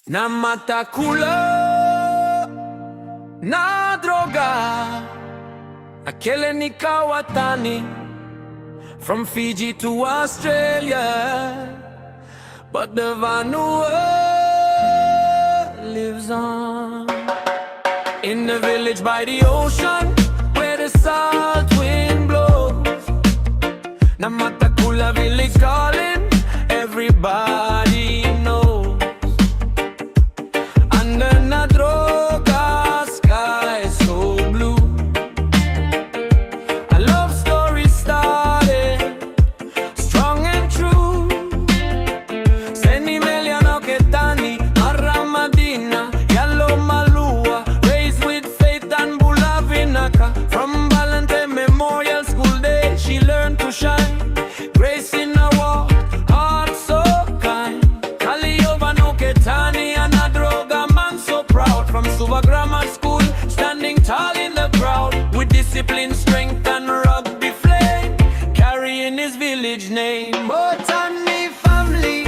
Namatakula Nadroga, qele ni kawa Tani, from Fiji to Australia, but the vanua lives on in the village by the ocean where the salt wind blows. Namatakula Village calling, everybody knows. Under Nadroga, sky so blue, a love story started, strong and true. Senimelia Nauqe Tani, marama, dina, yalomalua, raised with faith and bula, vinaka. From Ballantine Memorial School day, she learned to shine, grace in her walk, heart so kind. Kaliova, Tani and Nadroga, man so proud. From Suva Grammar School, standing tall in the crowd, with discipline, strength and rugby flame, carrying his village name. Oh, Tani Family,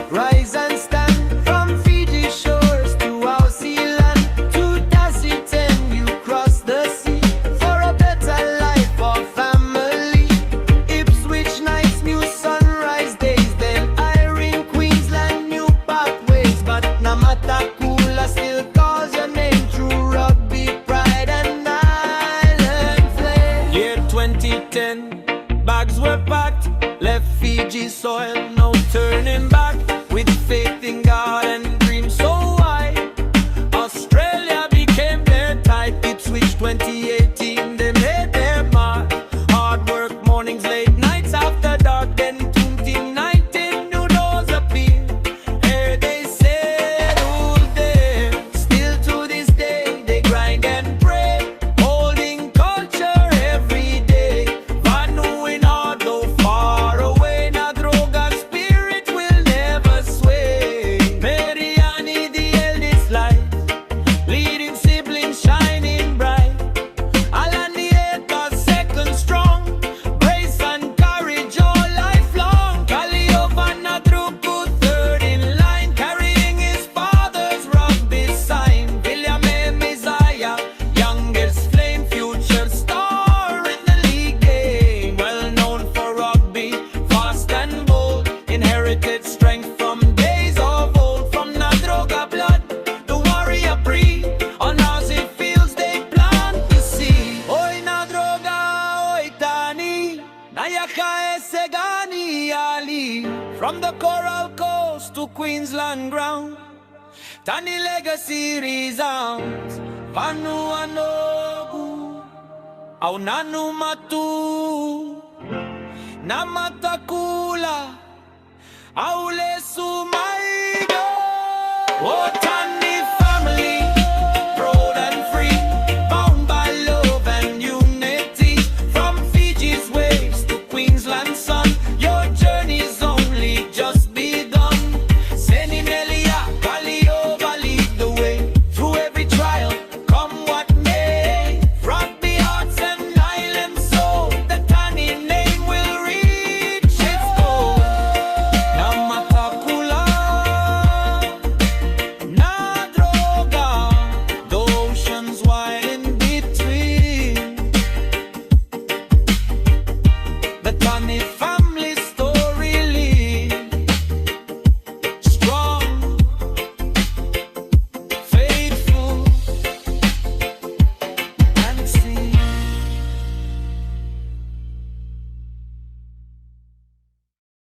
rise and stand. From Fiji shores to Aussie land, 2010 you cross the sea for a better life for family. Ipswich nights, new sunrise days, then in Queensland, new pathways. But Namatakula still calls your name through rugby, pride and island flame. Year 2010, bags were packed, left Fiji soil, no turning back. With faith in God and dreams so high, Australia became their type. Ipswich 2018, they made their mark. Hard work, mornings, late nights after dark. Then 2019, new doors appeared. Here they settled there. Still to this day, they grind and pray, holding culture every day. Vanuing hard, though far away, Nadroga spirit will never sway. Mariani, the eldest light, leading siblings shining bright. Alan the acres, second strong, grace and courage all lifelong. Kaliova Nadroga, third in line, carrying his father's rugby sign. William Messiah, youngest flame, future star in the league game. Well known for rugby, fast and bold, inherited strength from days of old. From Nadroga blood, the warrior breed, on Aussie fields they plant the seed. Oi Nadroga, oi Tani, nayaka esegani ali. From the Coral Coast to Queensland ground, Tani legacy resounds. Vanua nogu, au nanu matu, Namatakula, au le sumaido.